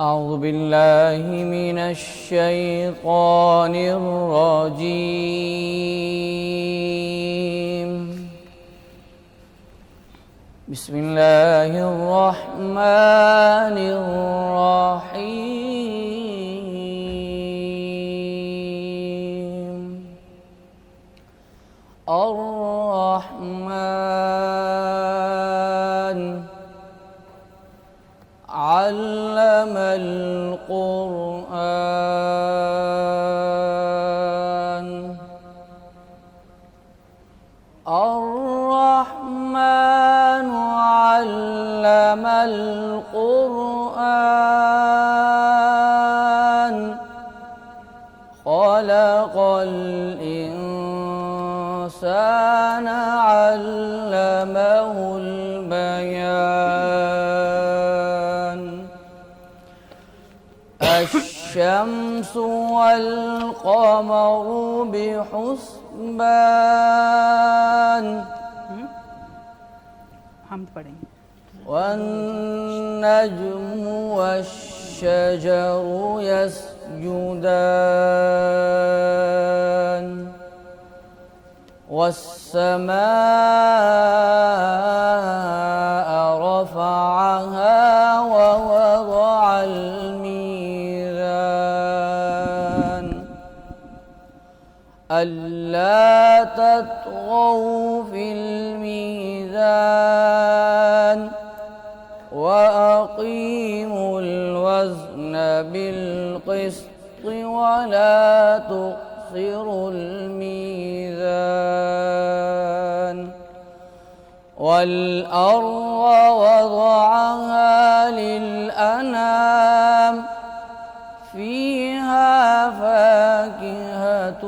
أعوذ بالله من الشيطان الرجيم. بسم الله الرحمن الرحيم. الرحمن علم القرآن. الرحمن علم القرآن. خلق الإنسان علمه البيان. الشمس والقمر بحسبان. حمد پڑھیں. والنجم والشجر يسجدان. والسماء رفعها ووضع الميزان. ألا تطغوا في الميزان وأقيموا الوزن بالقسط ولا تخسروا الميزان. والأرض وضعها للأنام. فيها فاكهة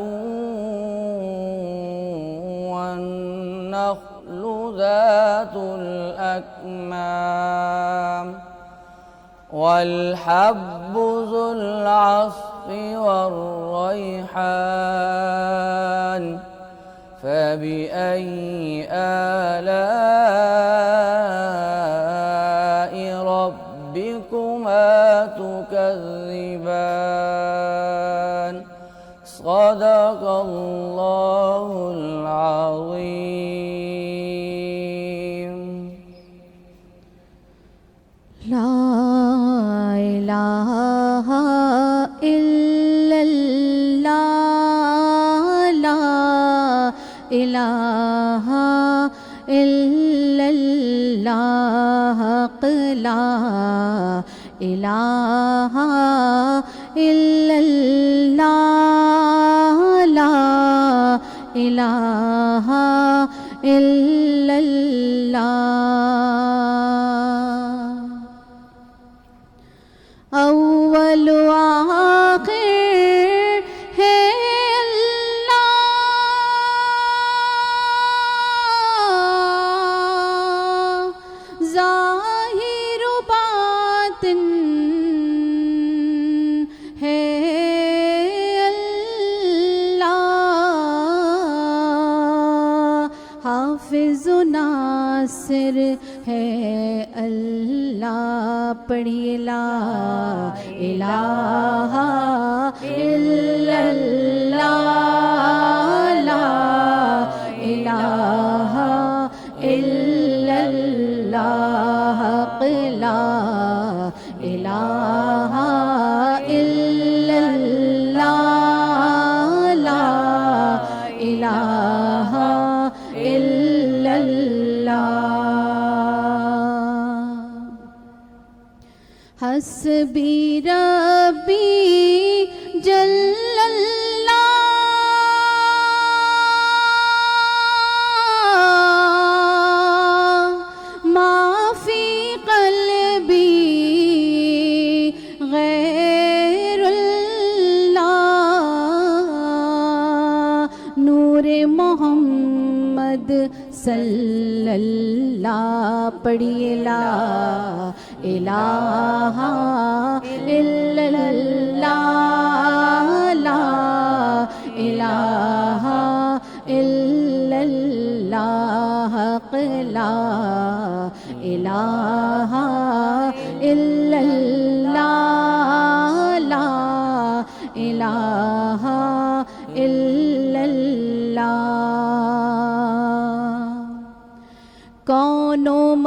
والنخل ذات الأكمام. والحب ذو العصف والريحان. فبأي آلاء ربكما تكذبان. صدق الله العظيم. لا إله إلا الله. لا إله إلا الله. لا إله إلا الله. لا إله إلا الله. اول آخر ہے اللہ. ظاہر و باطن ہے اللہ. حافظ و ناصر ہے اللہ. پڑھیے لا الہ الا اللہ. لا الہ الا اللہ. لا الہ الا اللہ. لا الہ الا اللہ. حسبی ربی جل اللہ. ما فی قلبی غیر اللہ. نور محمد صلی اللہ. پڑھیے لا الہ الا اللہ. لا الہ الا اللہ. لا الہ الا اللہ.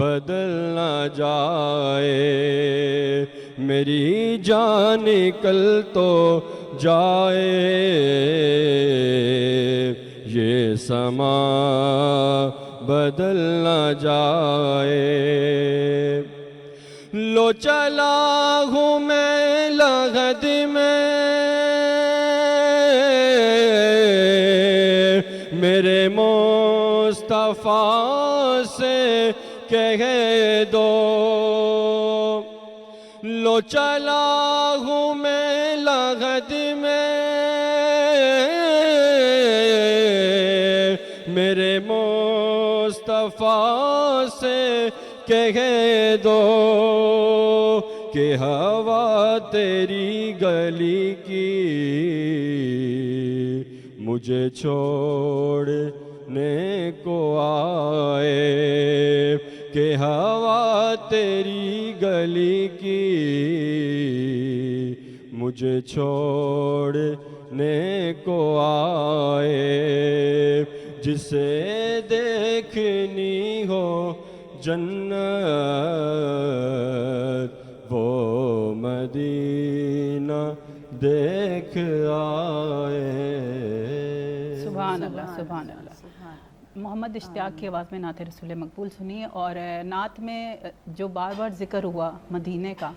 بدل نہ جائے، میری جان نکل تو جائے، یہ سما بدل نہ جائے۔ لو چلا ہوں میں لغد میں، میرے مصطفیٰ سے کہہ دو، لو چلا ہوں میں لغد میں، میرے مصطفیٰ سے کہہ دو کہ ہوا تیری گلی کی مجھے چھوڑنے کو آئے، کہ ہوا تیری گلی کی مجھے چھوڑنے کو آئے، جسے دیکھنی ہو جنت وہ مدینہ دیکھ آئے۔ سبحان اللہ، سبحان اللہ۔ محمد اشتیاق کی آواز میں نعت رسول مقبول سنی، اور نعت میں جو بار بار ذکر ہوا مدینے کا،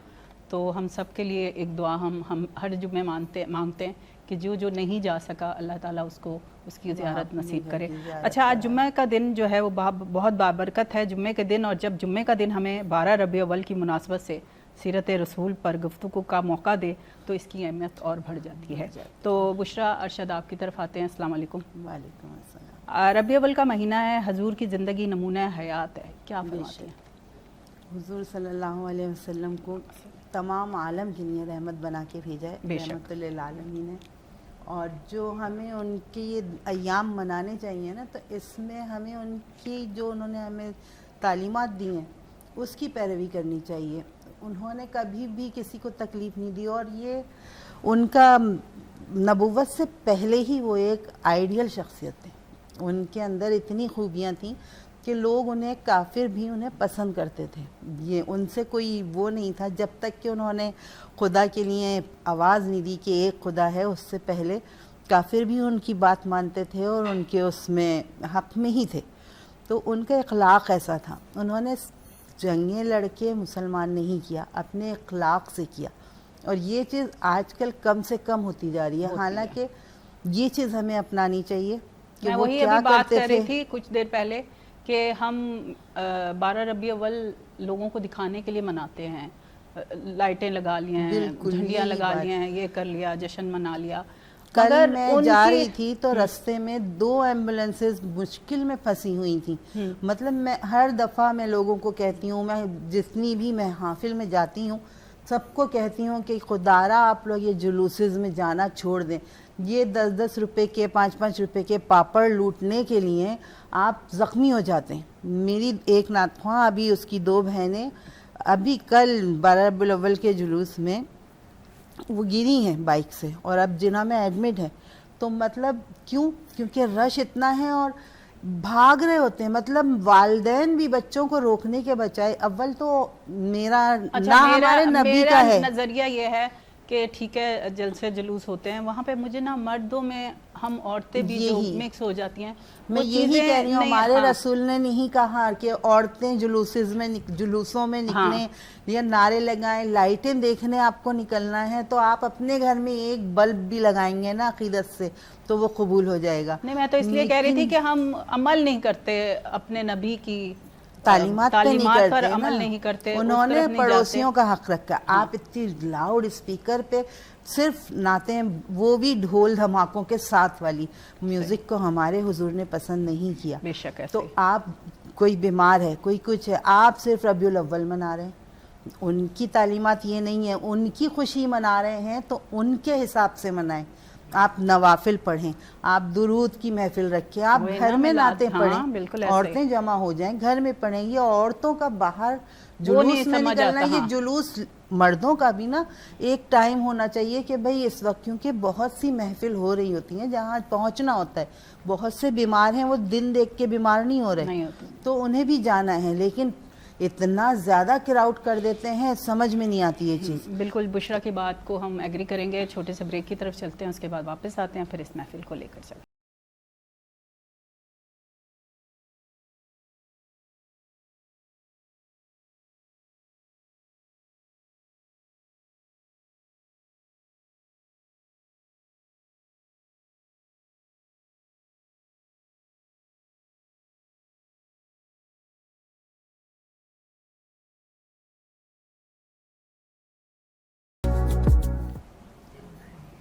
تو ہم سب کے لیے ایک دعا ہم ہر جمعے مانگتے ہیں کہ جو نہیں جا سکا اللہ تعالیٰ اس کو اس کی زیارت نصیب کرے۔ اچھا، آج جمعہ کا دن جو ہے وہ بہت بابرکت ہے، جمعے کے دن، اور جب جمعے کا دن ہمیں 12 ربیع الاول کی مناسبت سے سیرت رسول پر گفتگو کا موقع دے تو اس کی اہمیت اور بڑھ جاتی ہے۔ تو بشریٰ، ارشد آپ کی طرف آتے ہیں۔ السلام علیکم۔ وعلیکم السلام۔ ربیع الاول کا مہینہ ہے، حضور کی زندگی نمونہ حیات ہے، کیا فرماتے ہیں؟ حضور صلی اللہ علیہ وسلم کو تمام عالم کے لیے رحمت بنا کے بھیجا ہے، بے شک۔ رحمت للعالمین ہے، اور جو ہمیں ان کے یہ ایام منانے چاہیے نا، تو اس میں ہمیں ان کی جو انہوں نے ہمیں تعلیمات دی ہیں اس کی پیروی کرنی چاہیے۔ انہوں نے کبھی بھی کسی کو تکلیف نہیں دی، اور یہ ان کا نبوت سے پہلے ہی وہ ایک آئیڈیل شخصیت تھے، ان کے اندر اتنی خوبیاں تھیں کہ لوگ انہیں کافر بھی انہیں پسند کرتے تھے۔ یہ ان سے کوئی وہ نہیں تھا، جب تک کہ انہوں نے خدا کے لیے آواز نہیں دی کہ ایک خدا ہے، اس سے پہلے کافر بھی ان کی بات مانتے تھے اور ان کے اس میں حق میں ہی تھے۔ تو ان کا اخلاق ایسا تھا، انہوں نے جنگیں لڑ کے مسلمان نہیں کیا، اپنے اخلاق سے کیا، اور یہ چیز آج کل کم سے کم ہوتی جا رہی ہے، حالانکہ یہ چیز ہمیں اپنانی چاہیے کہ میں وہ وہی کیا ابھی بات کرتے کر رہی تھے۔ تھی کچھ دیر پہلے کہ ہم 12 ربیع الاول لوگوں کو دکھانے کے لیے مناتے ہیں، لائٹیں لگا لی ہیں، بالکل، جھنڈیاں یہی لگا بات۔ لی ہیں، یہ کر لیا، جشن منا لیا۔ کل مگر میں ان جا کی- رہی تھی تو رستے میں 2 ایمبولینسز مشکل میں پھنسی ہوئی تھیں۔ مطلب میں ہر دفعہ میں لوگوں کو کہتی ہوں، میں جتنی بھی میں محافل میں جاتی ہوں سب کو کہتی ہوں کہ خدارا آپ لوگ یہ جلوسز میں جانا چھوڑ دیں، یہ 10-10 روپے کے 5-5 روپے کے پاپڑ لوٹنے کے لیے آپ زخمی ہو جاتے ہیں۔ میری ایک نعت خواں ابھی اس کی 2 بہنیں ابھی کل 12 ربیع الاول کے جلوس میں وہ گری ہیں بائک سے، اور اب جنہ میں ایڈمٹ ہے۔ تو مطلب کیونکہ رش اتنا ہے اور بھاگ رہے ہوتے ہیں، مطلب والدین بھی بچوں کو روکنے کے بجائے، اول تو میرا نہ ہمارے نبی کا ہے، میرا نظریہ یہ ہے کہ ٹھیک ہے جلسے جلوس ہوتے ہیں، وہاں پہ مجھے نا مردوں میں ہم عورتیں بھی جو یہی مکس ہو جاتی ہیں، میں وہ یہی چیزیں کہہ رہی ہوں، نہیں- ہمارے ہاں۔ رسول نے نہیں کہا کہ عورتیں جلوسوں میں نکلیں یا نعرے لگائیں، لائٹیں دیکھنے آپ کو نکلنا ہے تو آپ اپنے گھر میں ایک بلب بھی لگائیں گے نا عقیدت سے تو وہ قبول ہو جائے گا۔ نہیں، میں تو اس لیے کہہ رہی تھی کہ ہم عمل نہیں کرتے اپنے نبی کی تعلیمات پہ نہیں پر کرتے عمل نا، نہیں کرتے، اس انہوں نے طرف نہیں پڑوسیوں جاتے۔ کا حق رکھا۔ آپ اتنی لاؤڈ اسپیکر پہ صرف نعتیں، وہ بھی ڈھول دھماکوں کے ساتھ والی میوزک کو ہمارے حضور نے پسند نہیں کیا۔ بے شک ایسے تو ہی۔ آپ کوئی بیمار ہے، کوئی کچھ ہے، آپ صرف ربیع الاول منا رہے ہیں، ان کی تعلیمات یہ نہیں ہے، ان کی خوشی منا رہے ہیں تو ان کے حساب سے منائیں۔ آپ نوافل پڑھیں، آپ درود کی محفل رکھیں، آپ وہی گھر نا، میں میلاد، نعتیں ہاں، پڑھیں، بالکل ایسے ہی۔ عورتیں جمع ہو جائیں، گھر میں پڑھیں۔ یہ عورتوں کا باہر وہ جلوس نہیں میں سمجھ نکلنا، آتا، یہ ہاں۔ جلوس مردوں کا بھی نا ایک ٹائم ہونا چاہیے کہ بھئی اس وقت، کیونکہ بہت سی محفل ہو رہی ہوتی ہیں جہاں پہنچنا ہوتا ہے، بہت سے بیمار ہیں، وہ دن دیکھ کے بیمار نہیں ہو نہیں رہے ہوتے۔ تو انہیں بھی جانا ہے، لیکن اتنا زیادہ کراؤڈ کر دیتے ہیں، سمجھ میں نہیں آتی یہ چیز. بالکل بشرا کی بات کو ہم ایگری کریں گے. چھوٹے سے بریک کی طرف چلتے ہیں، اس کے بعد واپس آتے ہیں، پھر اس محفل کو لے کر چلتے ہیں.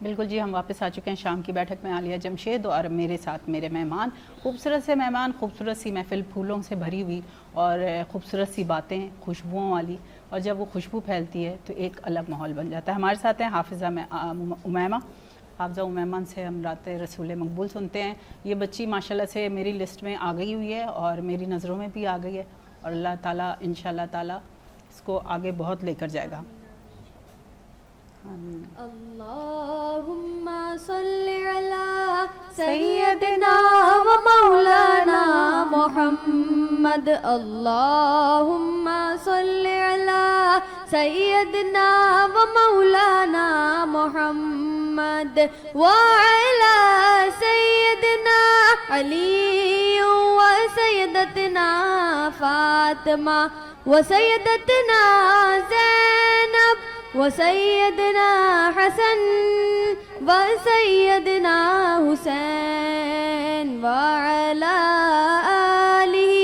بالکل جی، ہم واپس آ چکے ہیں شام کی بیٹھک میں. عالیہ جمشید اور میرے ساتھ میرے مہمان، خوبصورت سے مہمان، خوبصورت سی محفل پھولوں سے بھری ہوئی اور خوبصورت سی باتیں خوشبوؤں والی، اور جب وہ خوشبو پھیلتی ہے تو ایک الگ ماحول بن جاتا ہے. ہمارے ساتھ ہیں حافظہ امیمہ. حافظہ امیمہ سے ہم رات رسول مقبول سنتے ہیں. یہ بچی ماشاءاللہ سے میری لسٹ میں آ گئی ہوئی ہے اور میری نظروں میں بھی آ گئی ہے، اور اللہ تعالیٰ انشاءاللہ تعالیٰ اس کو آگے بہت لے کر جائے گا. اللهم صل على سيدنا ومولانا محمد. اللهم صل على سيدنا ومولانا محمد وعلى سيدنا علي وسيدتنا فاطمة وسيدتنا زينب وسيدنا حسن وسيدنا حسين وعلى آله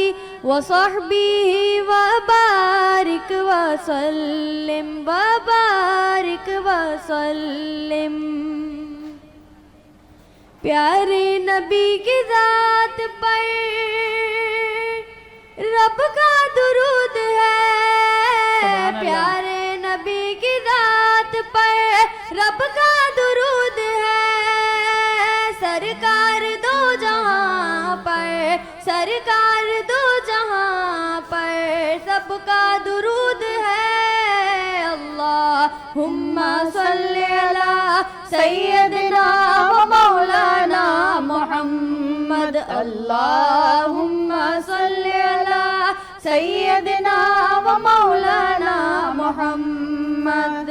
وصحبه وبارك وسلم وبارك وسلم. پیارے نبی کی ذات پر رب کا درود ہے. پیارے نبی کی ذات پر رب کا درود ہے. سرکار دو جہاں پر، سرکار دو جہاں پر سب کا درود ہے. اللہم صلی علی سیدنا و مولانا محمد. اللہم صلی علی سیدنا و مولانا محمد.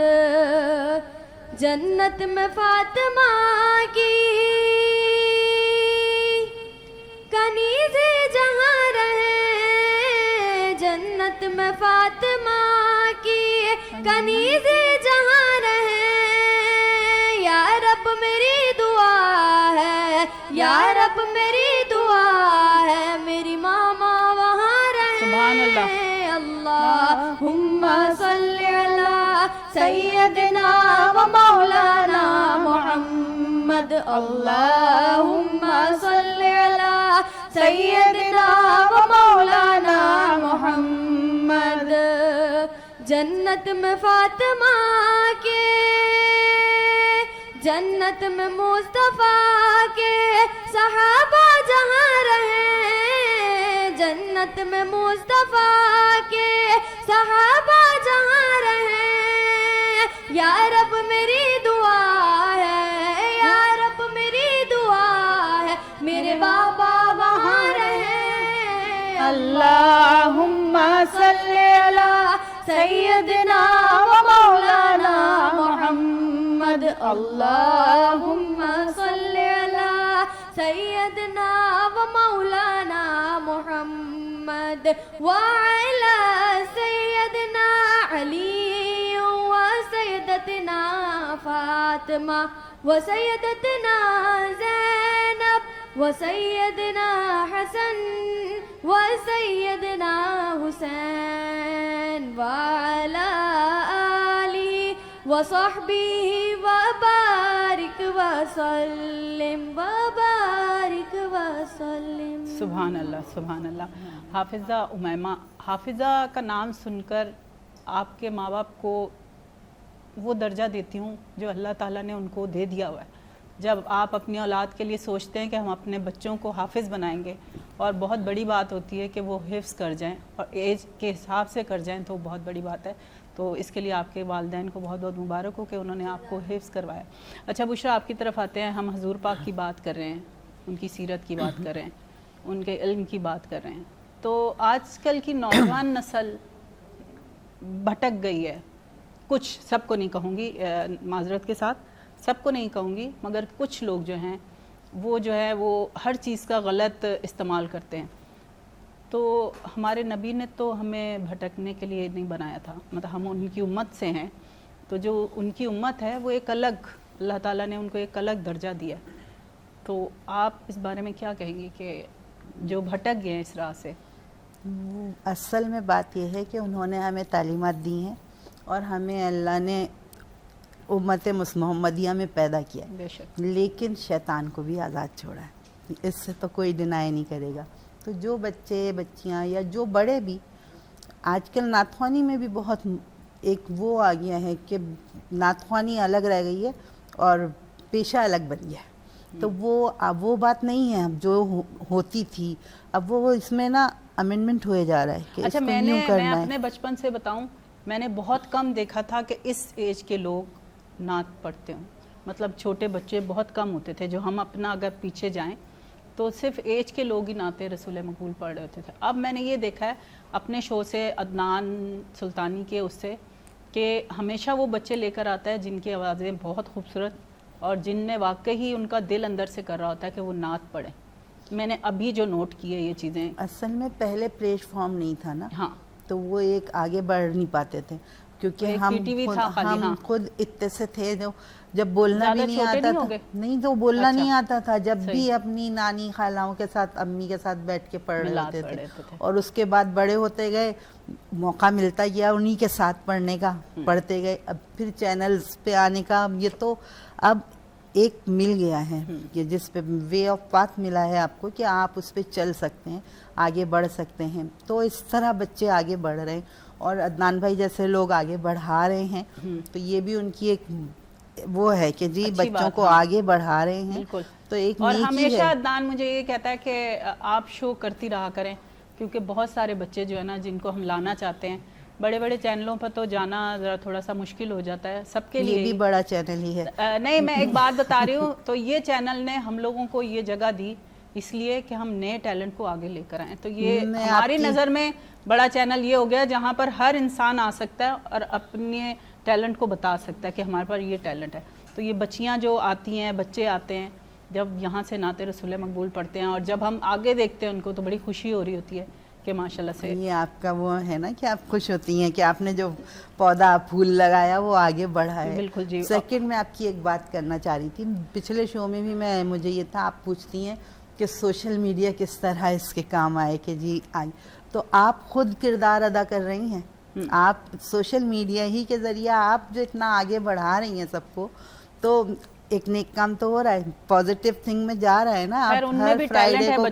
جنت میں فاطمہ کی کنیز جہاں رہے، جنت میں فاطمہ کی کنیز جہاں رہے. یا رب میری دعا ہے، یا رب میری دعا ہے، میری ماما وہاں رہے. سبحان اللہ. اللہم صلی علی سیدنا و مولانا محمد. اللہم صلی علی سیدنا و مولانا محمد. جنت میں فاطمہ کے، جنت میں مصطفیٰ کے صحابہ جہاں رہے، جنت میں مصطفیٰ کے صحابہ جہاں رہے. یا رب میری دعا ہے، یا رب میری دعا ہے، میرے بابا وہاں رہے. اللہم صلی علی سیدنا و مولانا محمد. اللہم صلی علی سیدنا و مولانا محمد وعلى سيدنا علي وسيدتنا فاطمة وسيدتنا زينب وسيدنا حسن وسيدنا حسين وعلى آله وصحبه وبارك وسلم وبارك وسلم. سبحان اللہ، سبحان اللہ. حافظہ امیمہ، حافظہ کا نام سن کر آپ کے ماں باپ کو وہ درجہ دیتی ہوں جو اللہ تعالیٰ نے ان کو دے دیا ہوا ہے. جب آپ اپنی اولاد کے لیے سوچتے ہیں کہ ہم اپنے بچوں کو حافظ بنائیں گے، اور بہت بڑی بات ہوتی ہے کہ وہ حفظ کر جائیں اور ایج کے حساب سے کر جائیں، تو بہت بڑی بات ہے. تو اس کے لیے آپ کے والدین کو بہت بہت مبارک ہو کہ انہوں نے آپ کو حفظ کروایا. اچھا بشرا، آپ کی طرف آتے ہیں. ہم حضور پاک کی بات کر رہے ہیں، ان کی سیرت کی بات کر رہے ہیں، ان کے علم کی بات کر رہے ہیں. تو آج کل کی نوجوان نسل بھٹک گئی ہے. کچھ, سب کو نہیں کہوں گی, معذرت کے ساتھ سب کو نہیں کہوں گی, مگر کچھ لوگ جو ہیں وہ جو ہے وہ ہر چیز کا غلط استعمال کرتے ہیں. تو ہمارے نبی نے تو ہمیں بھٹکنے کے لیے نہیں بنایا تھا, مطلب ہم ان کی امت سے ہیں, تو جو ان کی امت ہے وہ ایک الگ, اللہ تعالیٰ نے ان کو ایک الگ درجہ دیا. تو آپ اس بارے میں کیا کہیں گے کہ جو بھٹک گئے ہیں اس راہ سے؟ اصل میں بات یہ ہے کہ انہوں نے ہمیں تعلیمات دی ہیں اور ہمیں اللہ نے امت محمدیہ میں پیدا کیا ہے, بے شک. لیکن شیطان کو بھی آزاد چھوڑا ہے, اس سے تو کوئی ڈینائی نہیں کرے گا. تو جو بچے بچیاں یا جو بڑے بھی, آج کل نعت خوانی میں بھی بہت ایک وہ آ گیا ہے کہ نعت خوانی الگ رہ گئی ہے اور پیشہ الگ بن گیا ہے. تو وہ بات نہیں ہے اب جو ہوتی تھی. اب وہ اس میں نا امینڈمنٹ ہوئے جا رہا ہے کہ اچھا, میں اپنے بچپن سے بتاؤں, میں نے بہت کم دیکھا تھا کہ اس ایج کے لوگ نعت پڑھتے ہوں. مطلب چھوٹے بچے بہت کم ہوتے تھے, جو ہم اپنا اگر پیچھے جائیں تو صرف ایج کے لوگ ہی نعت رسول مقبول پڑھ رہے ہوتے تھے. اب میں نے یہ دیکھا ہے اپنے شو سے, عدنان سلطانی کے, اس سے, کہ ہمیشہ وہ بچے لے کر آتا ہے جن کی آوازیں بہت خوبصورت اور جن نے واقعی ان کا دل اندر سے کر رہا ہوتا ہے کہ وہ نعت پڑھیں. میں نے ابھی جو نوٹ کی ہے یہ چیزیں. اصل میں پہلے پلیٹ فارم نہیں تھا نا, ہاں, تو وہ ایک آگے بڑھ نہیں پاتے تھے کیونکہ ہم خود اتنے سے تھے جو جب بولنا بھی نہیں آتا تھا, نہیں تو بولنا نہیں آتا تھا, جب بھی اپنی نانی خالوں کے ساتھ, امی کے ساتھ بیٹھ کے پڑھ رہے ہوتے تھے. اور اس کے بعد بڑے ہوتے گئے, موقع ملتا گیا انہی کے ساتھ پڑھنے کا, پڑھتے گئے. اب پھر چینلز پہ آنے کا, یہ تو اب ایک مل گیا ہے کہ جس پہ وے آف پاتھ ملا ہے آپ کو کہ آپ اس پہ چل سکتے ہیں, آگے بڑھ سکتے ہیں. تو اس طرح بچے آگے بڑھ رہے ہیں اور عدنان بھائی جیسے لوگ آگے بڑھا رہے ہیں. تو یہ بھی ان کی ایک وہ ہے کہ جی بچوں کو آگے بڑھا رہے ہیں. تو ایک اور ہمیشہ عدنان مجھے یہ کہتا ہے کہ آپ شو کرتی رہا کریں, کیونکہ بہت سارے بچے جو ہے نا جن کو ہم لانا چاہتے ہیں, بڑے بڑے چینلوں پر تو جانا ذرا تھوڑا سا مشکل ہو جاتا ہے سب کے لیے. یہ بھی بڑا چینل ہی ہے. نہیں, میں ایک بات بتا رہی ہوں, تو یہ چینل نے ہم لوگوں کو یہ جگہ دی اس لیے کہ ہم نئے ٹیلنٹ کو آگے لے کر آئیں. تو یہ ہماری نظر میں بڑا چینل یہ ہو گیا جہاں پر ہر انسان آ سکتا ہے اور اپنے ٹیلنٹ کو بتا سکتا ہے کہ ہمارے پاس یہ ٹیلنٹ ہے. تو یہ بچیاں جو آتی ہیں, بچے آتے ہیں, جب یہاں سے نعت رسول مقبول پڑھتے ہیں اور جب ہم آگے دیکھتے ہیں ان کو, تو بڑی خوشی ہو رہی ہوتی ہے کہ ماشاءاللہ سے. یہ آپ کا وہ ہے نا کہ آپ خوش ہوتی ہیں کہ آپ نے جو پودا پھول لگایا وہ آگے بڑھا ہے. بالکل جی. سیکنڈ میں آپ کی ایک بات کرنا چاہ رہی تھی, پچھلے شو میں بھی مجھے یہ تھا, آپ پوچھتی ہیں کہ سوشل میڈیا کس طرح اس کے کام آئے کہ جی آئی, تو آپ خود کردار ادا کر رہی ہیں. آپ سوشل میڈیا ہی کے ذریعہ آپ جو اتنا آگے بڑھا رہی ہیں سب کو, تو ایک نیک کام تو ہو رہا ہے, پازیٹیو تھنگ میں جا رہا ہے نا. آپ ہر فرائیڈے کو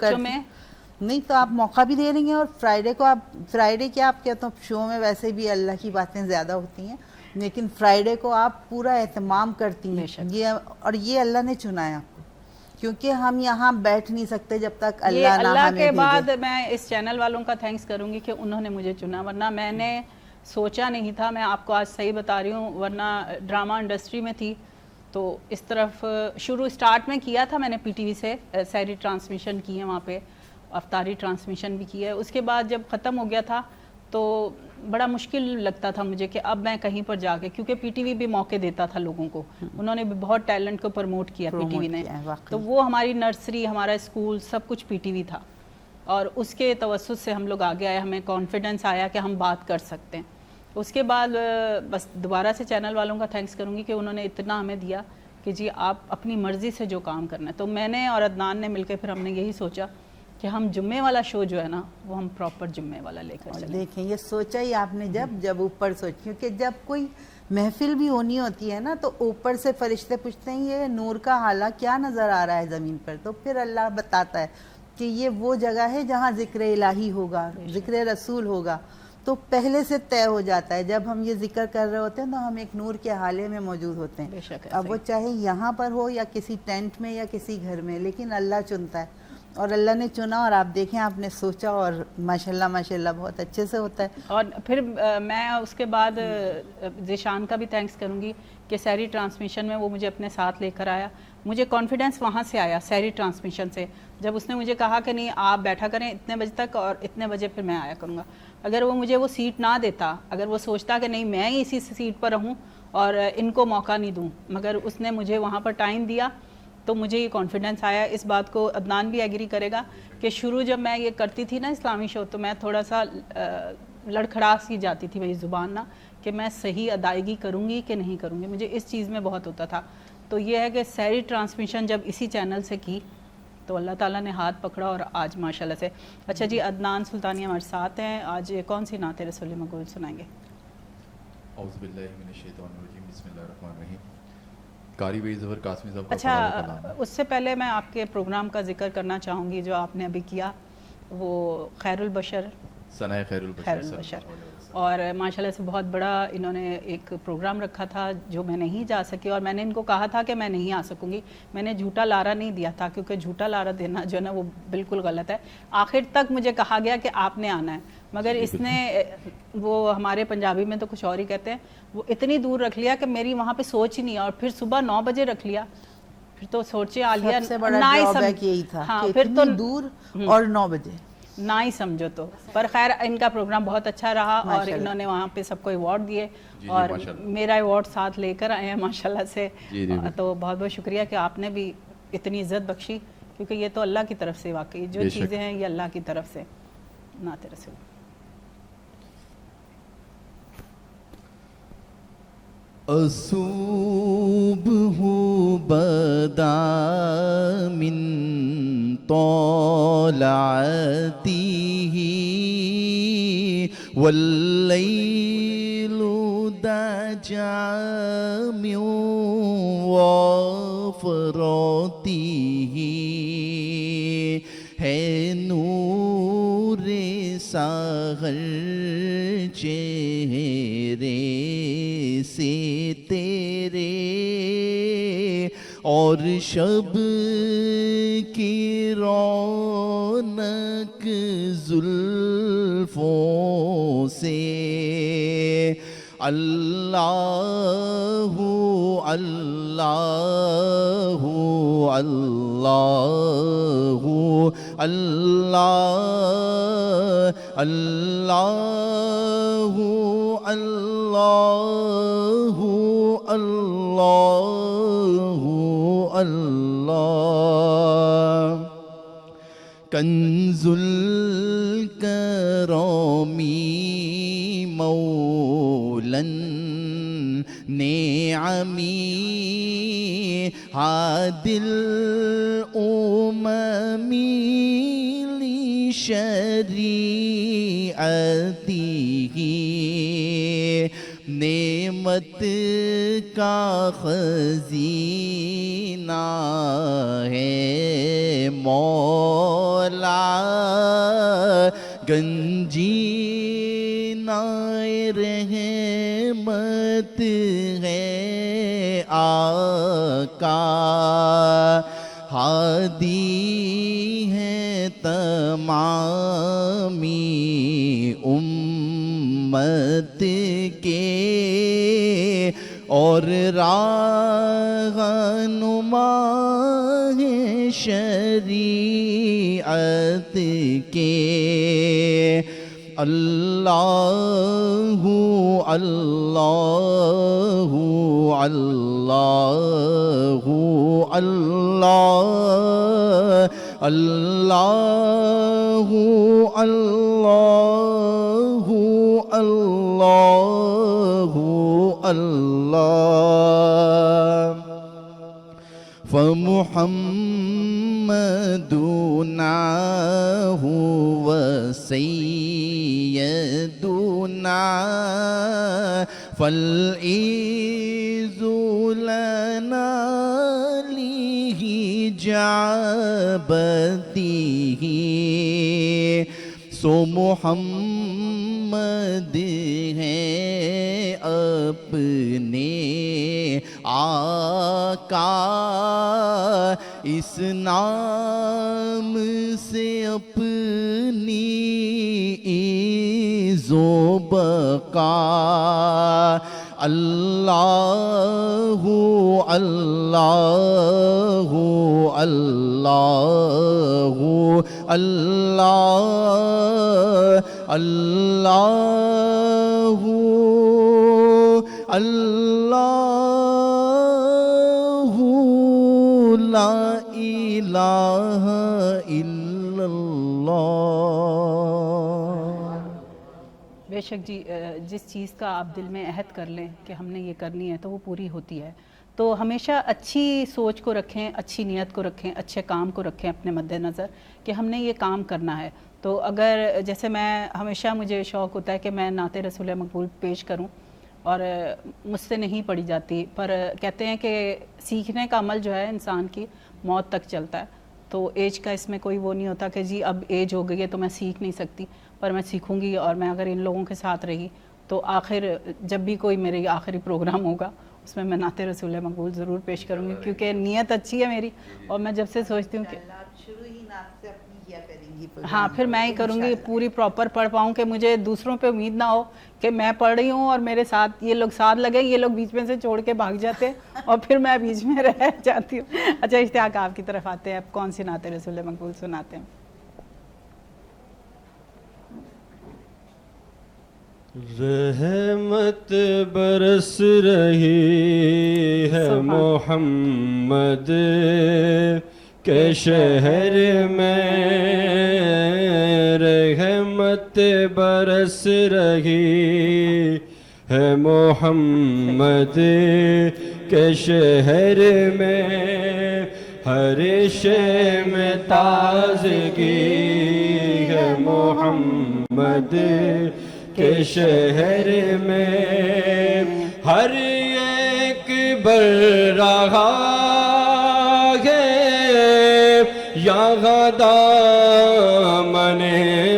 نہیں تو آپ موقع بھی دے رہی ہیں, اور فرائیڈے کو آپ, فرائیڈے کیا آپ کہتے ہیں شو میں ویسے بھی اللہ کی باتیں زیادہ ہوتی ہیں, لیکن فرائیڈے کو آپ پورا اہتمام کرتی ہیں. یہ اور یہ اللہ نے چنا ہے آپ کو, کیونکہ ہم یہاں بیٹھ نہیں سکتے جب تک اللہ نہ ہمیں کے بعد میں اس چینل والوں کا تھینکس کروں گی کہ انہوں نے مجھے چنا, ورنہ میں نے سوچا نہیں تھا. میں آپ کو آج صحیح بتا رہی ہوں, ورنہ ڈرامہ انڈسٹری میں تھی تو اس طرف اسٹارٹ میں کیا تھا میں نے, پی ٹی وی سے سحری ٹرانسمیشن کی ہے, وہاں پہ افطاری ٹرانسمیشن بھی کی ہے. اس کے بعد جب ختم ہو گیا تھا تو بڑا مشکل لگتا تھا مجھے کہ اب میں کہیں پر جا کے, کیونکہ پی ٹی وی بھی موقع دیتا تھا لوگوں کو, انہوں نے بھی بہت ٹیلنٹ کو پروموٹ کیا پی ٹی وی نے. تو وہ ہماری نرسری, ہمارا اسکول, سب کچھ پی ٹی وی تھا, اور اس کے توسط سے ہم لوگ آگے آئے, ہمیں کانفیڈنس آیا کہ ہم بات کر سکتے ہیں. اس کے بعد بس دوبارہ سے چینل والوں کا تھینکس کروں گی کہ انہوں نے اتنا ہمیں دیا کہ جی آپ اپنی مرضی سے جو کام کرنا ہے. تو میں نے اور عدنان نے مل کے پھر ہم نے یہی سوچا کہ ہم جمعے والا شو جو ہے نا وہ ہم پراپر جمعے والا لے کر چلیں. دیکھیں یہ سوچا ہی آپ نے جب اوپر سوچ, کیونکہ جب کوئی محفل بھی ہونی ہوتی ہے نا تو اوپر سے فرشتے پوچھتے ہیں یہ نور کا حالہ کیا نظر آ رہا ہے زمین پر, تو پھر اللہ بتاتا ہے کہ یہ وہ جگہ ہے جہاں ذکر الہی ہوگا, ذکر رسول ہوگا. تو پہلے سے طے ہو جاتا ہے, جب ہم یہ ذکر کر رہے ہوتے ہیں تو ہم ایک نور کے حالے میں موجود ہوتے ہیں. اب وہ چاہے یہاں پر ہو یا کسی ٹینٹ میں یا کسی گھر میں, لیکن اللہ چنتا ہے, اور اللہ نے چنا, اور آپ دیکھیں آپ نے سوچا, اور ماشاءاللہ بہت اچھے سے ہوتا ہے. اور پھر میں اس کے بعد ذیشان کا بھی تھینکس کروں گی کہ سحری ٹرانسمیشن میں وہ مجھے اپنے ساتھ لے کر آیا. مجھے کانفیڈنس وہاں سے آیا سحری ٹرانسمیشن سے, جب اس نے مجھے کہا کہ نہیں آپ بیٹھا کریں اتنے بجے تک اور اتنے بجے پھر میں آیا کروں گا. اگر وہ مجھے وہ سیٹ نہ دیتا, اگر وہ سوچتا کہ نہیں میں ہی اسی سیٹ پر رہوں اور ان کو موقع نہیں دوں, مگر اس نے مجھے وہاں پر ٹائم دیا تو مجھے یہ کانفیڈنس آیا. اس بات کو عدنان بھی ایگری کرے گا کہ شروع جب میں یہ کرتی تھی نا اسلامی شو, تو میں تھوڑا سا لڑکھڑا سی جاتی تھی میری زبان نا کہ میں صحیح ادائیگی کروں گی کہ نہیں کروں گی, مجھے اس چیز میں بہت ہوتا تھا. تو یہ ہے کہ سحری ٹرانسمیشن جب اسی چینل سے کی تو اللہ تعالیٰ نے ہاتھ پکڑا اور آج ماشاءاللہ سے. اچھا جی, عدنان سلطانی ہمارے ساتھ ہیں, آج کون سی نعت رسول مقبول سنائیں گے؟ اعوذ باللہ من الشیطان الرجیم, بسم اللہ الرحمن الرحیم. قاری وحید ظفر قاسمی صاحب کا اچھا, کلام ہے. اس سے پہلے میں آپ کے پروگرام کا ذکر کرنا چاہوں گی جو آپ نے ابھی کیا, وہ خیر البشر, ثنائے خیر البشر, اور ماشاءاللہ سے بہت بڑا انہوں نے ایک پروگرام رکھا تھا جو میں نہیں جا سکی, اور میں نے ان کو کہا تھا کہ میں نہیں آ سکوں گی. میں نے جھوٹا لارا نہیں دیا تھا کیونکہ جھوٹا لارا دینا جو ہے نا وہ بالکل غلط ہے. آخر تک مجھے کہا گیا کہ آپ نے آنا ہے, مگر اس نے وہ ہمارے پنجابی میں تو کچھ اور ہی کہتے ہیں, وہ اتنی دور رکھ لیا کہ میری وہاں پہ سوچ ہی نہیں, اور پھر صبح 9 بجے رکھ لیا. پھر تو سوچے عالیہ سب سے بڑا ڈرا بیک یہی تھا کہ پھر تو اتنی دور اور 9 بجے نہ ہی سمجھو تو. پر خیر ان کا پروگرام بہت اچھا رہا اور انہوں نے وہاں پہ سب کو ایوارڈ دیے اور میرا ایوارڈ ساتھ لے کر آئے ہیں ماشاءاللہ سے. تو بہت بہت شکریہ کہ آپ نے بھی اتنی عزت بخشی, کیونکہ یہ تو اللہ کی طرف سے واقعی جو چیزیں ہیں یہ اللہ کی طرف سے. نعت رسول. الصبح بدا من طلعته والليل دجى من وفراته ہے نور سحر چہرے سے تیرے, اور شب کی رونق زلفوں سے. اللہ اللہ اللہ اللہ اللہ اللہ اللہ اللہ. کنز الکرامی مولاً نعمی ہادی الامم لشریعته, نعمت کا خزینہ ہے مولا, گنجینہ رحمت ہے آقا, ہادی ہے تمامی امت کے, اور راہنما ہے شریعت کے. اللہ اللہ اللہ اللہ اللہ اللہ اللہ اللہ. فمحمدنا هو سيدنا فالعز لنا لحجابته, سو محمد ہے اپنے آقا, اس نام سے اپنی عز و بقا. اللہ اللہ اللہ اللہ اللہ اللہ لا الہ الا اللہ. بے شک جی، جس چیز کا آپ دل میں عہد کر لیں کہ ہم نے یہ کرنی ہے تو وہ پوری ہوتی ہے. تو ہمیشہ اچھی سوچ کو رکھیں، اچھی نیت کو رکھیں، اچھے کام کو رکھیں اپنے مد نظر کہ ہم نے یہ کام کرنا ہے. تو اگر جیسے میں ہمیشہ مجھے شوق ہوتا ہے کہ میں نعت رسول مقبول پیش کروں اور مجھ سے نہیں پڑھی جاتی، پر کہتے ہیں کہ سیکھنے کا عمل جو ہے انسان کی موت تک چلتا ہے. تو ایج کا اس میں کوئی وہ نہیں ہوتا کہ جی اب ایج ہو گئی ہے تو میں سیکھ نہیں سکتی، پر میں سیکھوں گی. اور میں اگر ان لوگوں کے ساتھ رہی تو آخر جب بھی کوئی میری آخری پروگرام ہوگا اس میں نعت رسول مقبول ضرور پیش کروں گی، کیونکہ نیت اچھی ہے میری. اور میں جب سے سوچتی ہوں کہ آپ شروع ہی نعت سے اپنی کیا کریں گی، ہاں پھر میں ہی کروں گی، پوری پراپر پڑھ پاؤں کہ مجھے دوسروں پہ امید نہ ہو کہ میں پڑھ رہی ہوں اور میرے ساتھ یہ لوگ ساتھ لگے، یہ لوگ بیچ میں سے چھوڑ کے بھاگ جاتے ہیں اور پھر میں بیچ میں رہ جاتی ہوں. اچھا اشتیاق آپ کی طرف آتے ہیں، آپ کون سی نعت رسول مقبول سناتے ہیں؟ رحمت برس رہی ہے محمد کے شہر میں، رحمت برس رہی ہے محمد کے شہر میں، ہر شے میں تازگی ہے محمد کے شہر میں، ہر ایک بر رہا ہے یہاں دامن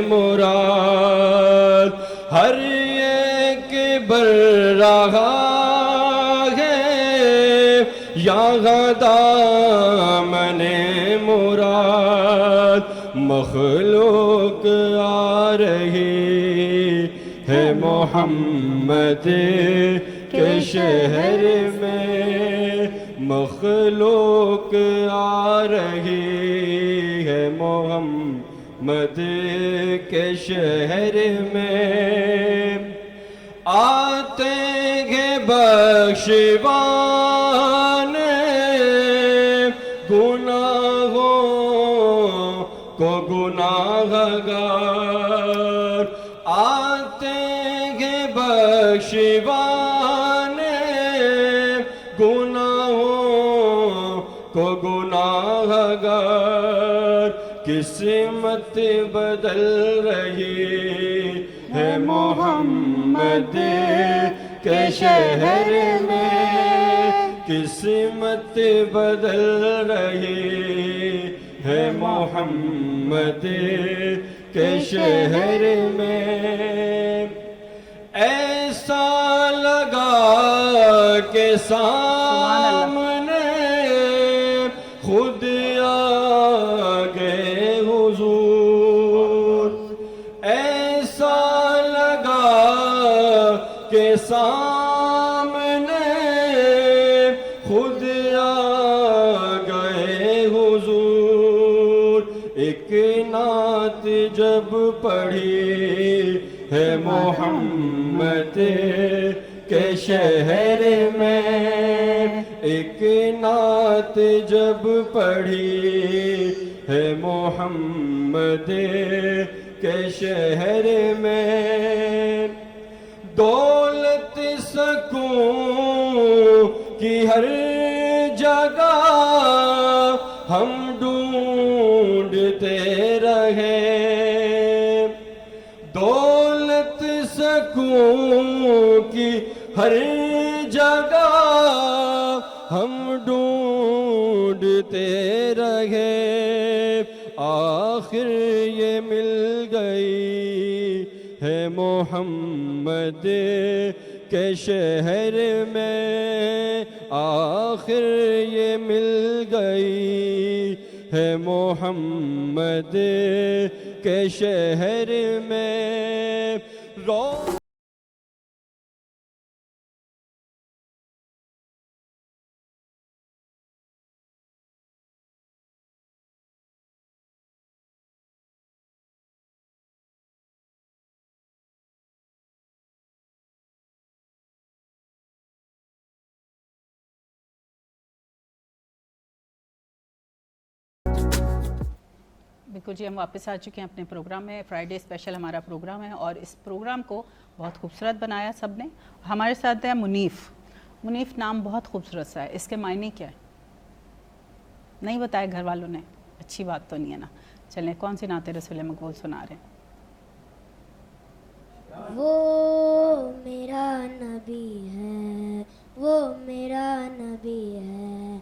مراد، ہر ایک بر رہا ہے یہاں دامن مراد، مخلوق آ رہی ہے محمد کے شہر میں، مخلوق آ رہی ہے محمد کے شہر میں، آتے ہیں بخشوان گناہوں کو گناہ گار، آتے ہیں بخشوان گناہوں کو گناہ گار، قسمت بدل رہی ہے محمد کے شہر میں، قسمت بدل رہی ہے محمد کے شہر میں، ایسا لگا کہ سامنے خود آ گئے حضور، ایسا لگا کہ سامنے خود آ گئے حضور، ایک نعت جب پڑھی ہے محمد کے شہر میں، ایک نعت جب پڑھی ہے محمد کے شہر میں، دولت سکون کی ہر جگہ ہم ڈھونڈتے رہے، دولت سکون کی ہر جگہ ہم ڈھونڈتے رہے، آخر یہ مل گئی ہے محمد کے شہر میں، آخر یہ مل گئی ہے محمد کے شہر میں. بالکل جی، ہم واپس آ چکے ہیں اپنے پروگرام میں. فرائیڈے اسپیشل ہمارا پروگرام ہے اور اس پروگرام کو بہت خوبصورت بنایا سب نے. ہمارے ساتھ ہے منیف. منیف نام بہت خوبصورت سا ہے, اس کے معنی کیا ہے؟ نہیں بتایا گھر والوں نے؟ اچھی بات تو نہیں ہے نا. چلیں کون سی نعت رسول مقبول سنا رہے ہیں؟ وہ میرا نبی ہے, وہ میرا نبی ہے,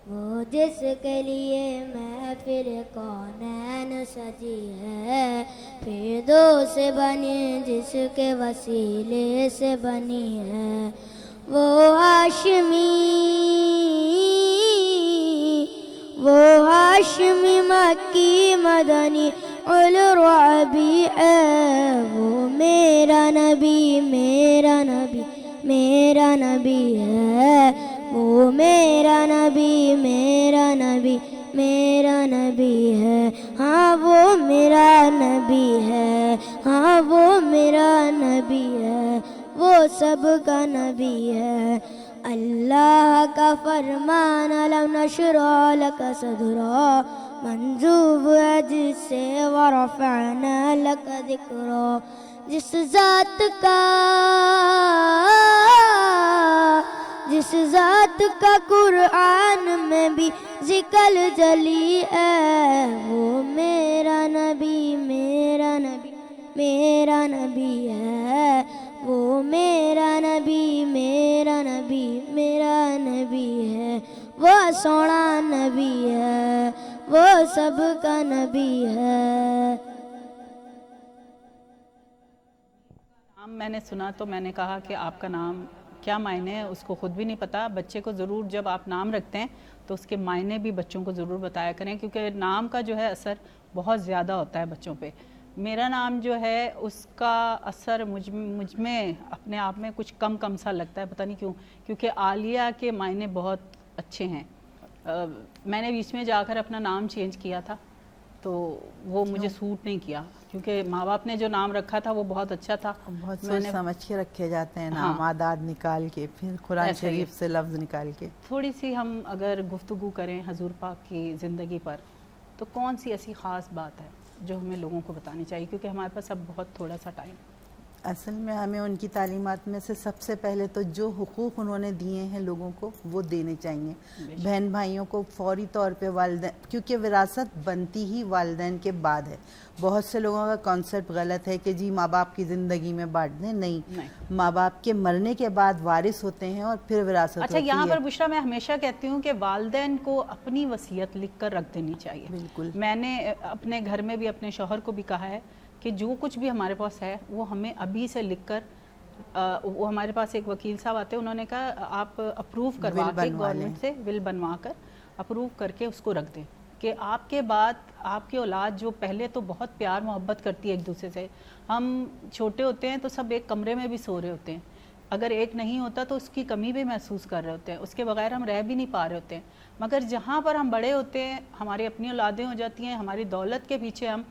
وہ جس کے لیے محفل کونین سجی ہے, فردوس سے بنی جس کے وسیلے سے بنی ہے, وہ ہاشمی مکی مدنی الرعبی ہے, وہ میرا نبی میرا نبی میرا نبی ہے, وہ میرا نبی میرا نبی میرا نبی ہے, ہاں وہ میرا نبی ہے, ہاں وہ میرا نبی ہے, وہ سب کا نبی ہے. اللہ کا فرمان لو نشرح لک صدرا, منظوب ہے جس سے ورفعنا لک ذکرا. جس ذات کا قرآن میں بھی ذکر جلی ہے, وہ میرا نبی میرا نبی میرا نبی ہے, وہ میرا نبی میرا نبی میرا نبی ہے, وہ سونا نبی ہے, وہ سب کا نبی ہے. نام میں نے سنا تو میں نے کہا کہ آپ کا نام کیا معنی ہے, اس کو خود بھی نہیں پتا. بچے کو ضرور جب آپ نام رکھتے ہیں تو اس کے معنی بھی بچوں کو ضرور بتایا کریں, کیونکہ نام کا جو ہے اثر بہت زیادہ ہوتا ہے بچوں پہ. میرا نام جو ہے اس کا اثر مجھ میں اپنے آپ میں کچھ کم سا لگتا ہے, پتہ نہیں کیوں, کیونکہ عالیہ کے معنی بہت اچھے ہیں. میں نے بیچ میں جا کر اپنا نام چینج کیا تھا تو وہ مجھے سوٹ نہیں کیا, کیونکہ ماں باپ نے جو نام رکھا تھا وہ بہت اچھا تھا. بہت سوچ سمجھ کے رکھے جاتے ہیں نام, عادات نکال کے, پھر قرآن شریف سے لفظ نکال کے. تھوڑی سی ہم اگر گفتگو کریں حضور پاک کی زندگی پر, تو کون سی ایسی خاص بات ہے جو ہمیں لوگوں کو بتانی چاہیے, کیونکہ ہمارے پاس اب بہت تھوڑا سا ٹائم. اصل میں ہمیں ان کی تعلیمات میں سے سب سے پہلے تو جو حقوق انہوں نے دیے ہیں لوگوں کو وہ دینے چاہیے. بہن بھائیوں کو فوری طور پہ والدین, کیونکہ وراثت بنتی ہی والدین کے بعد ہے. بہت سے لوگوں کا کانسیپٹ غلط ہے کہ جی ماں باپ کی زندگی میں بانٹ دیں, نہیں, ماں باپ کے مرنے کے بعد وارث ہوتے ہیں اور پھر وراثت ہوتی ہے. اچھا, یہاں پر بشرا میں ہمیشہ کہتی ہوں کہ والدین کو اپنی وصیت لکھ کر رکھ دینی چاہیے. بالکل. میں نے اپنے گھر میں بھی اپنے شوہر کو بھی کہا ہے کہ جو کچھ بھی ہمارے پاس ہے وہ ہمیں ابھی سے لکھ کر, وہ ہمارے پاس ایک وکیل صاحب آتے ہیں, انہوں نے کہا آپ اپروو کروا کے گورنمنٹ سے ول بنوا کر اپروو کر کے اس کو رکھ دیں, کہ آپ کے بعد آپ کی اولاد جو پہلے تو بہت پیار محبت کرتی ہے ایک دوسرے سے. ہم چھوٹے ہوتے ہیں تو سب ایک کمرے میں بھی سو رہے ہوتے ہیں, اگر ایک نہیں ہوتا تو اس کی کمی بھی محسوس کر رہے ہوتے ہیں, اس کے بغیر ہم رہ بھی نہیں پا رہے ہوتے ہیں. مگر جہاں پر ہم بڑے ہوتے ہیں, ہماری اپنی اولادیں ہو جاتی ہیں, ہماری دولت کے پیچھے ہم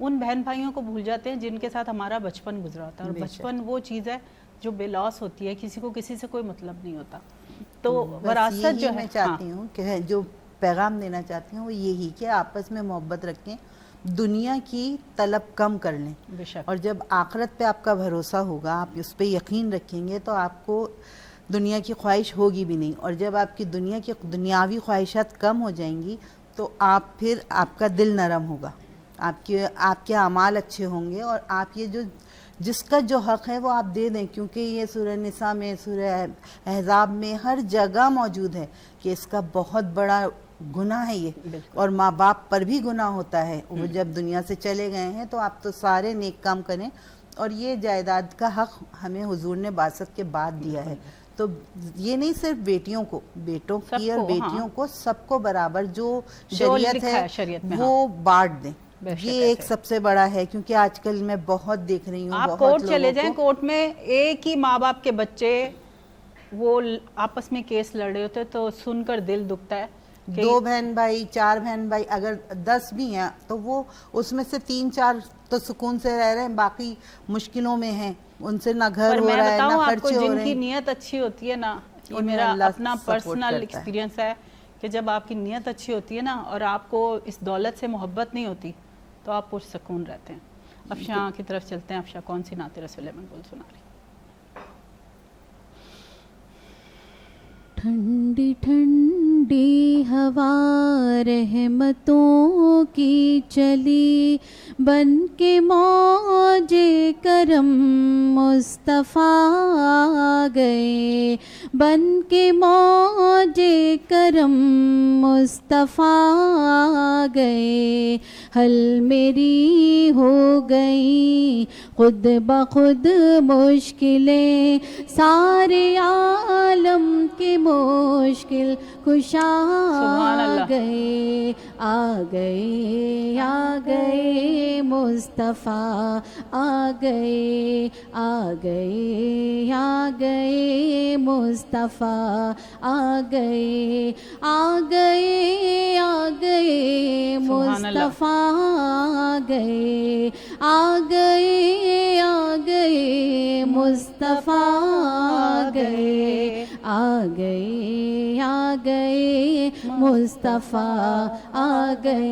ان بہن بھائیوں کو بھول جاتے ہیں جن کے ساتھ ہمارا بچپن گزرا ہوتا ہے. اور بچپن وہ چیز ہے جو بے لوس ہوتی ہے, کسی کو کسی سے کوئی مطلب نہیں ہوتا. تو وراثت جو ہے, میں چاہتی ہوں کہ جو پیغام دینا چاہتی ہوں وہ یہی کہ آپس میں محبت رکھیں, دنیا کی طلب کم کر لیں, اور جب آخرت پہ آپ کا بھروسہ ہوگا, آپ اس پہ یقین رکھیں گے تو آپ کو دنیا کی خواہش ہوگی بھی نہیں. اور جب آپ کی دنیاوی خواہشات کم ہو جائیں گی تو پھر آپ کا دل نرم ہوگا, آپ کے اعمال اچھے ہوں گے, اور آپ یہ جس کا جو حق ہے وہ آپ دے دیں, کیونکہ یہ سورہ نساء میں, سورہ احزاب میں ہر جگہ موجود ہے کہ اس کا بہت بڑا گناہ ہے یہ, اور ماں باپ پر بھی گناہ ہوتا ہے. وہ جب دنیا سے چلے گئے ہیں تو آپ تو سارے نیک کام کریں, اور یہ جائیداد کا حق ہمیں حضور نے بعثت کے بعد دیا ہے. تو یہ نہیں صرف بیٹیوں کو, بیٹوں کی اور بیٹیوں کو سب کو برابر جو شریعت ہے وہ بانٹ دیں. یہ ایک سب سے بڑا ہے, کیونکہ آج کل میں بہت دیکھ رہی ہوں, آپ کورٹ چلے جائیں, کورٹ میں ایک ہی ماں باپ کے بچے وہ آپس میں کیس لڑ رہے ہوتے تو سن کر دل دکھتا ہے. 2 بہن بھائی 4 بہن بھائی اگر 10 بھی ہیں تو وہ اس میں سے 3-4 تو سکون سے رہ رہے ہیں, باقی مشکلوں میں ہیں, ان سے نہ گھر ہو رہا ہے نہ خرچے ہو رہے ہیں. جن کی نیت اچھی ہوتی ہے نا, یہ میرا اپنا پرسنل ایکسپیرینس ہے کہ جب آپ کی نیت اچھی ہوتی ہے نا اور آپ کو اس دولت سے محبت نہیں ہوتی تو آپ پرسکون رہتے ہیں. افشاں کی طرف چلتے ہیں. افشاں کون سی نعت رسول مقبول سنا رہی؟ ٹھنڈی ٹھنڈی ہوا رحمتوں کی چلی بن کے موج کرم مصطفیٰ آ گئے بن کے موج کرم مصطفیٰ آ گئے حل میری ہو گئی خود بخود مشکلیں سارے عالم کے مشکل کشا آ گئے آ گئے آ گئے مصطفیٰ آ گئے آ گئے آ گئے مصطفیٰ آ گئے آ گئے آ گئے مصطفیٰ آ گئے آ گئے آ گئے مصطفیٰ آ گئے آ گئے آ گئے مصطفیٰ آ گئے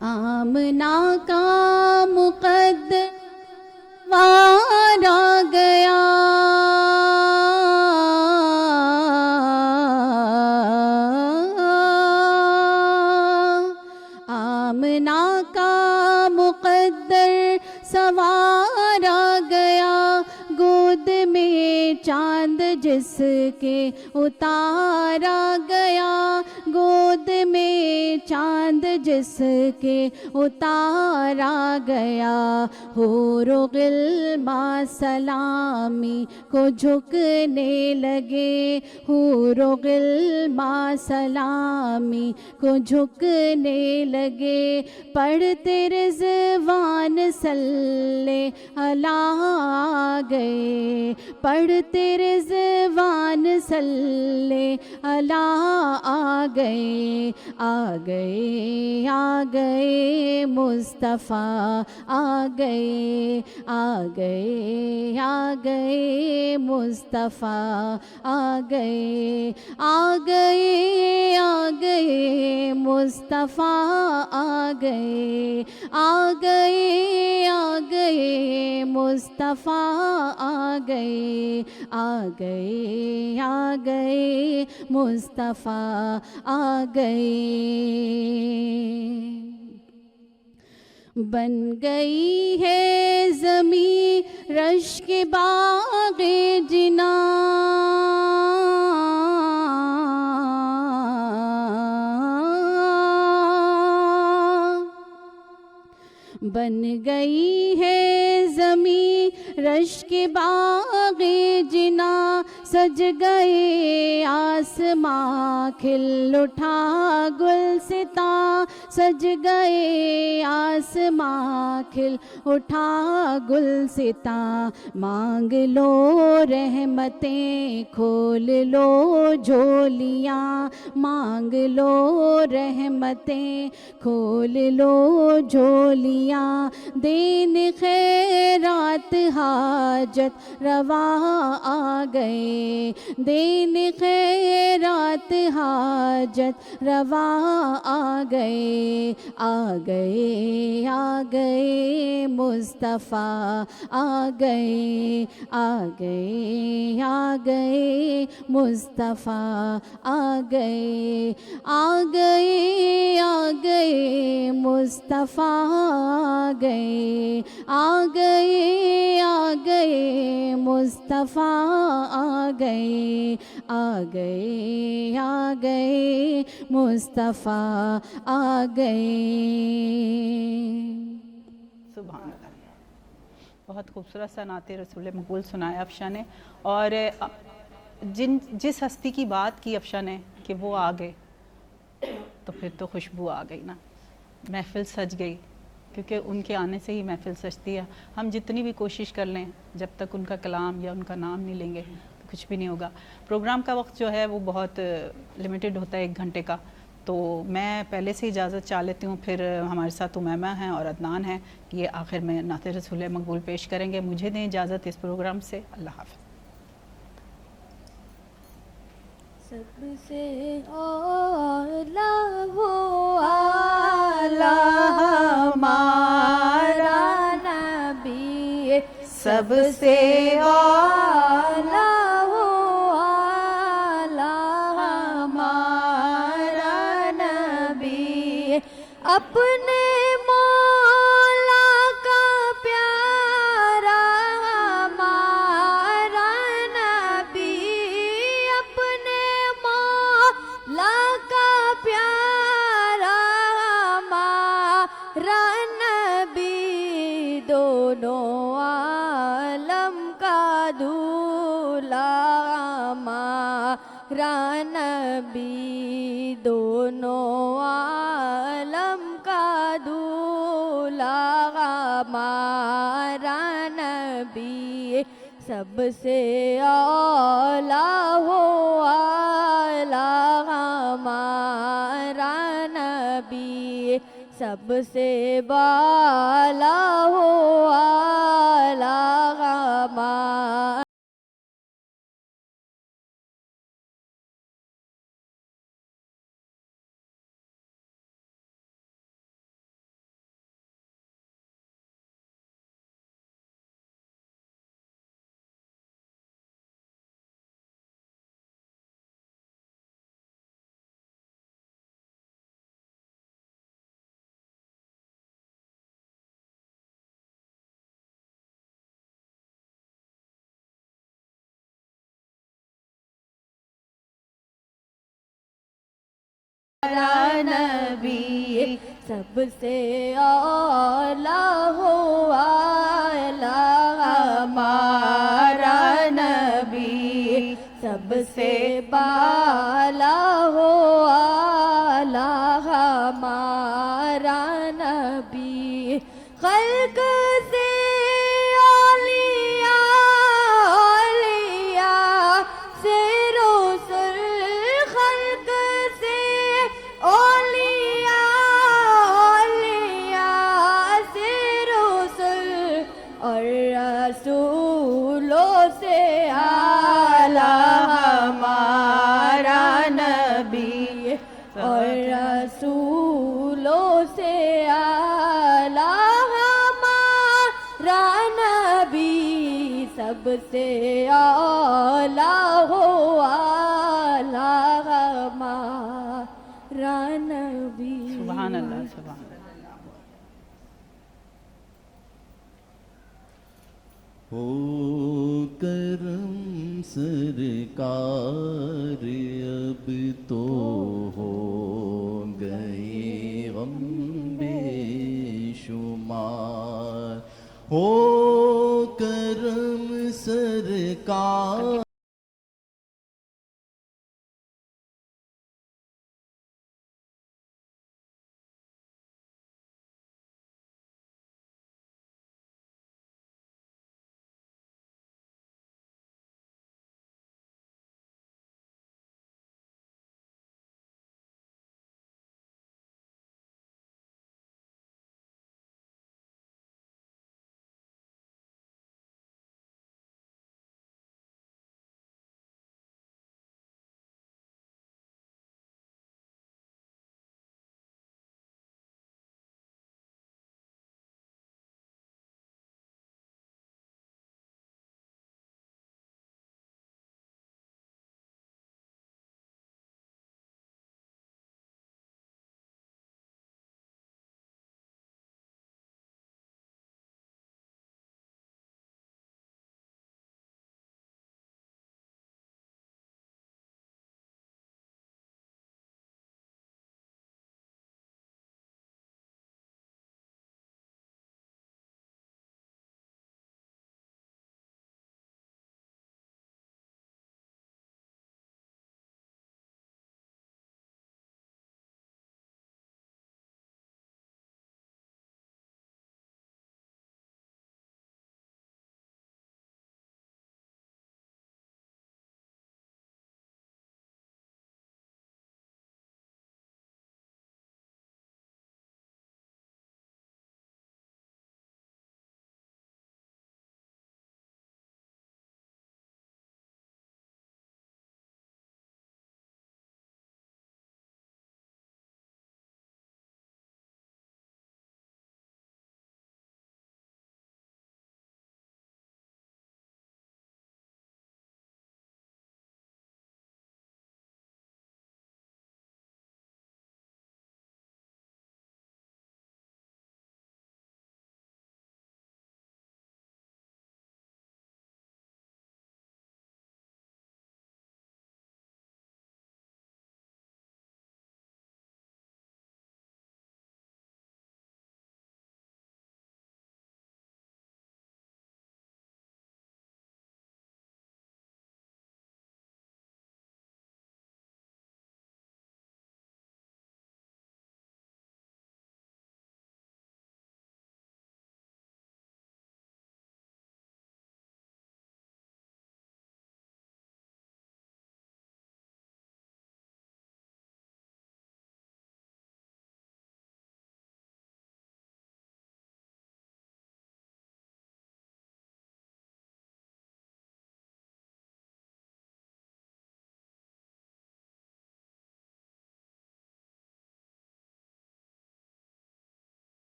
آمنہ کا مقدر وار آ گیا آمنہ کا مقدر سوار آ گیا گود میں چاند جس کے اتارا گیا گود میں چاند جس کے اتارا گیا حور و غلماں سلامی کو جھکنے لگے حور و غلماں سلامی کو جھکنے لگے پڑھتے رضوان صلی اللہ آ گئے پڑھتے رضوان صلی اللہ آ گئے آ گئے آ گئے مصطفیٰ آ گئے آ گئے آ گئے مصطفیٰ آ گئے آ گئے آ گئے مصطفیٰ آ گئے آ گئے آ گئے مصطفیٰ آ گئے آ گئے آ گئے مصطفیٰ آ گئے بن گئی ہے زمین رش کے باغ جنا بن گئی ہے زمین رش کے باغ جنا سج گئے آسماں کھل اٹھا گلستاں سج گئے آسماں کھل اٹھا گلستاں مانگ لو رحمتیں کھول لو جھولیاں مانگ لو رحمتیں کھول لو جھولیاں دین خیرات حاجت روا آ گئے دین خیرات حاجت روا آ گئے آ گئے آ گئے مصطفیٰ آ گئے آ گئے آ گئے مصطفیٰ آ گئے آ گئے آ گئے مصطفیٰ آ گئے آ گئے آ گئے مصطفیٰ آ گئے آ گئے آ گئے مصطفیٰ آ گئے سبحان اللہ. بہت خوبصورت سا نعت رسول مقبول سنایا افشاں نے اور جس ہستی کی بات کی افشاں نے کہ وہ آ گئے تو پھر تو خوشبو آ گئی نا محفل سج گئی کیونکہ ان کے آنے سے ہی محفل سجتی ہے. ہم جتنی بھی کوشش کر لیں جب تک ان کا کلام یا ان کا نام نہیں لیں گے تو کچھ بھی نہیں ہوگا. پروگرام کا وقت جو ہے وہ بہت لمیٹڈ ہوتا ہے 1 گھنٹے کا تو میں پہلے سے اجازت چاہ لیتی ہوں. پھر ہمارے ساتھ امیمہ ہیں اور عدنان ہیں یہ آخر میں نعت رسول مقبول پیش کریں گے. مجھے دیں اجازت اس پروگرام سے. اللہ حافظ. سب سے اولا ہو آلہ ہمارا نبی سب سے اولا ہو آلہ ہمارا نبی اپنے مولا کا پیارا ہمارا نبی اپنے مولا کا پیارا ہمارا نبی دونوں عالم کا دولہا ہمارا نبی دونوں عالم کا دولہا ہمارا نبی سب سے اولا ہو اعلیٰ ہمارا نبی سب سے بالا ہو اعلیٰ ہمارا نبی سب سے اولا ہو اعلیٰ ہمارا نبی سب سے بالا ہو اعلیٰ ہمارا نبی خلق سے اولیاء اولیاء سے رسل خلق سے اولیاء اولیاء سے رسل اور رسولوں سے اعلیٰ ہمارا نبی اور رسولوں سے اعلیٰ ہمارا نبی سب سے اولیٰ ہو اعلیٰ ہمارا نبی سبحان اللہ سبحان اللہ. ہو کرم سرکار اب تو ہو گئے غم بے شمار ہو کرم سرکار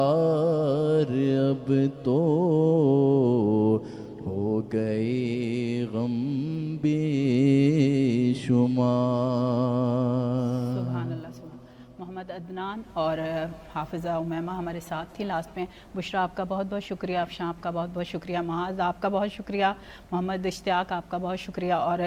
اب تو ہو گئے غم بے شمار. سبحان اللہ. محمد عدنان اور حافظہ امیمہ ہمارے ساتھ تھی لاسٹ میں. بشرا آپ کا بہت بہت شکریہ. افشاں آپ کا بہت بہت شکریہ. معاذ آپ کا بہت شکریہ. محمد اشتیاق آپ کا بہت شکریہ. اور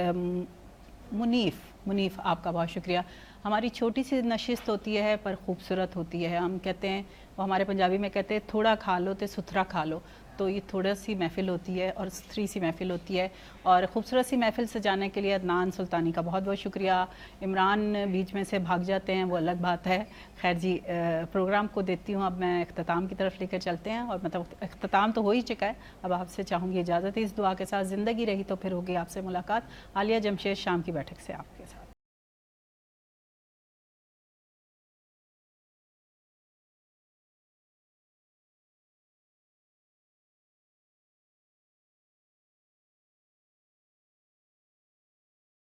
منیف آپ کا بہت شکریہ. ہماری چھوٹی سی نشست ہوتی ہے پر خوبصورت ہوتی ہے. ہم کہتے ہیں، وہ ہمارے پنجابی میں کہتے ہیں تھوڑا کھا لو تے ستھرا کھا لو. تو یہ تھوڑا سی محفل ہوتی ہے اور ستھری سی محفل ہوتی ہے. اور خوبصورت سی محفل سجانے کے لیے عدنان سلطانی کا بہت بہت شکریہ. عمران بیچ میں سے بھاگ جاتے ہیں، وہ الگ بات ہے. خیر جی، پروگرام کو دیتی ہوں اب میں اختتام کی طرف لے کر چلتے ہیں. اور مطلب اختتام تو ہو ہی چکا ہے. اب آپ سے چاہوں گی اجازت ہے اس دعا کے ساتھ. زندگی رہی تو پھر ہوگی آپ سے ملاقات. عالیہ جمشید شام کی بیٹھک سے آپ کے ساتھ.